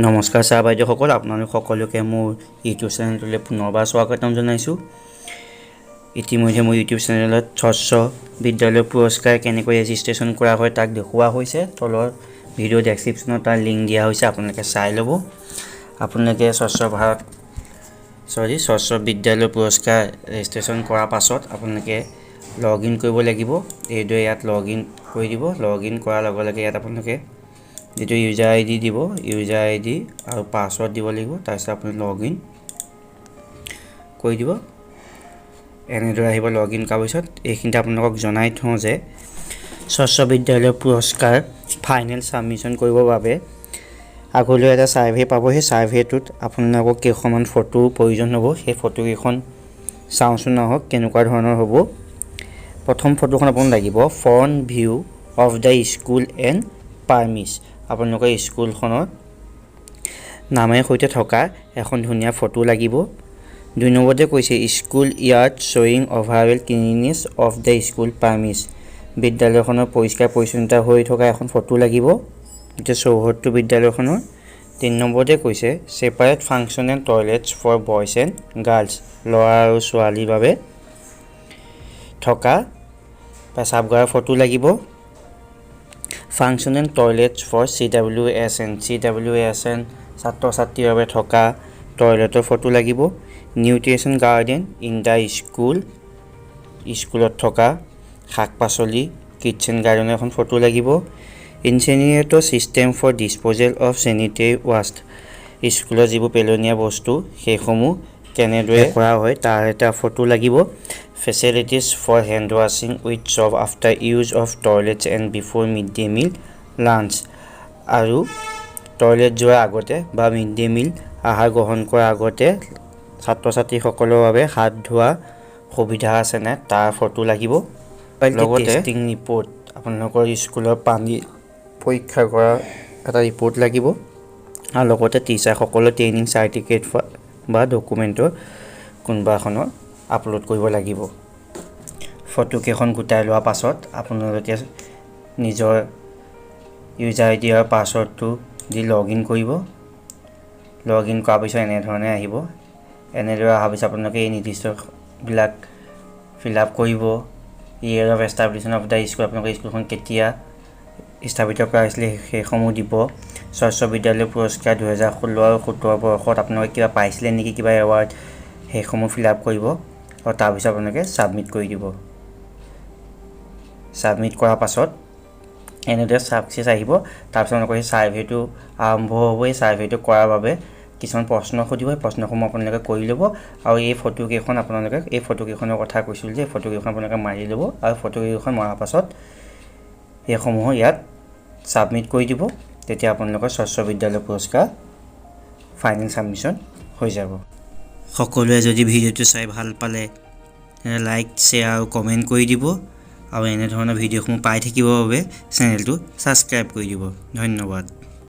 নমস্কাৰ ছাৰ বাইদেউসকল, আপোনালোক সকলোকে মোৰ ইউটিউব চেনেলটোলৈ পুনৰবাৰ স্বাগতম জনাইছোঁ। ইতিমধ্যে মোৰ ইউটিউব চেনেলত স্বচ্ছ বিদ্যালয় পুৰস্কাৰ কেনেকৈ ৰেজিষ্ট্ৰেশ্যন কৰা হয় তাক দেখুওৱা হৈছে। তলৰ ভিডিঅ' ডেছক্ৰিপশ্যনত তাৰ লিংক দিয়া হৈছে, আপোনালোকে চাই ল'ব। আপোনালোকে স্বচ্ছ বিদ্যালয় পুৰস্কাৰ ৰেজিষ্ট্ৰেশ্যন কৰাৰ পাছত আপোনালোকে লগ ইন কৰিব লাগিব। এইদৰে ইয়াত লগ ইন কৰি দিব। লগ ইন কৰাৰ লগে লগে ইয়াত আপোনালোকে যেটো ইউজাৰ আইডি দিব, ইউজাৰ আইডি আৰু পাছৱৰ্ড দিব লাগিব। তাৰপিছত আপুনি লগ ইন কৰি দিব। এনেদৰে আহিব লগ ইন কৰাৰ পিছত এইখিনিতে আপোনালোকক জনাই থওঁ যে স্বচ্ছ বিদ্যালয় পুৰস্কাৰ ফাইনেল ছাবমিশ্যন কৰিবৰ বাবে আগলৈ এটা ছাৰ্ভে পাব। সেই ছাৰ্ভেটোত আপোনালোকক কেইখনমান ফটোৰ প্ৰয়োজন হ'ব। সেই ফটোকেইখন চাওঁচোন আহক কেনেকুৱা ধৰণৰ হ'ব। প্ৰথম ফটোখন আপোনাক লাগিব front view of the school and premises. আপোনালোকৰ স্কুলখনৰ নামেৰ সৈতে থকা এখন ধুনীয়া ফটো লাগিব। 2 নম্বৰতে কৈছে স্কুল ইয়াৰ্ড শ্বয়িং overall cleanliness of the school premises. বিদ্যালয়খনৰ পৰিষ্কাৰ পৰিচ্ছন্নতা হৈ থকা এখন ফটো লাগিব, এতিয়া চৌহদটো বিদ্যালয়খনৰ। 3 নম্বৰতে কৈছে separate functional toilets for boys and girls. ল'ৰা আৰু ছোৱালীৰ বাবে থকা পেচাবগাৰৰ ফটো লাগিব। ফাংচনেল টয়লেটছ ফৰ CWSN ছাত্ৰ ছাত্ৰীৰ বাবে থকা টয়লেটৰ ফটো লাগিব। নিউট্ৰিশ্যন গাৰ্ডেন ইন দ্য স্কুলত থকা শাক পাচলি কিটচেন গাৰ্ডেনৰ এখন ফটো লাগিব। Incinerator system for disposal of sanitary waste. স্কুলৰ যিবোৰ পেলনীয়া বস্তু সেইসমূহ কেনেদৰে কৰা হয় তাৰ এটা ফটো লাগিব। ফেচিলিটিজ ফৰ হেণ্ড ৱাশ্বিং with soap after use of toilets and before mid day meal lunch. আৰু টয়লেট যোৱাৰ আগতে বা মিড ডে মিল আহাৰ গ্ৰহণ কৰাৰ আগতে ছাত্ৰ ছাত্ৰীসকলৰ বাবে হাত ধোৱা সুবিধা আছেনে তাৰ ফটো লাগিব। লগতে টেষ্টিং ৰিপৰ্ট, আপোনালোকৰ স্কুলৰ পানী পৰীক্ষা কৰা এটা ৰিপৰ্ট লাগিব। আৰু লগতে টিচাৰসকলৰ ট্ৰেইনিং চাৰ্টিফিকেট বা ডকুমেণ্টৰ কোনোবা এখনৰ আপলোড কৰিব লাগিব। ফটোকেইখন গোটাই লোৱাৰ পাছত আপোনালোকে নিজৰ ইউজাৰ আইডি আৰু পাছৱৰ্ডটো দি লগ ইন কৰিব। লগ ইন কৰাৰ পিছত এনেধৰণে আহিব। এনেদৰে অহাৰ পিছত আপোনালোকে এই নিৰ্দিষ্টবিলাক ফিল আপ কৰিব। Year of establishment of the school, আপোনালোকৰ স্কুলখন কেতিয়া স্থাপিত কৰা হৈছিলে সেইসমূহ দিব। স্বচ্ছ বিদ্যালয় পুৰস্কাৰ 2016 আৰু 17 বৰ্ষত আপোনালোকে কিবা পাইছিলে নেকি, কিবা এৱাৰ্ড, সেইসমূহ ফিল আপ কৰিব আৰু তাৰপিছত আপোনালোকে ছাবমিট কৰি দিব। ছাবমিট কৰাৰ পাছত এনেদৰে ছাকচেছ আহিব। তাৰপিছত আপোনালোকৰ সেই ছাৰ্ভেটো আৰম্ভ হ'ব। এই ছাৰ্ভেটো কৰাৰ বাবে কিছুমান প্ৰশ্ন সুধিব। সেই প্ৰশ্নসমূহ আপোনালোকে কৰি ল'ব আৰু এই ফটোকেইখনৰ কথা কৈছিলোঁ যে ফটোকেইখন আপোনালোকে মাৰি ল'ব আৰু ফটোকেইখন মৰাৰ পাছত সেইসমূহ ইয়াত ছাবমিট কৰি দিব। তেতিয়া আপোনালোকৰ স্বচ্ছ বিদ্যালয় পুৰস্কাৰ ফাইনেল ছাবমিশ্যন হৈ যাব। সকলোৱে যদি ভিডিঅ'টো চাই ভাল পালে লাইক শ্বেয়াৰ আৰু কমেণ্ট কৰি দিব আৰু এনেধৰণৰ ভিডিঅ'সমূহ পাই থাকিবৰ বাবে চেনেলটো ছাবস্ক্ৰাইব কৰি দিব। ধন্যবাদ।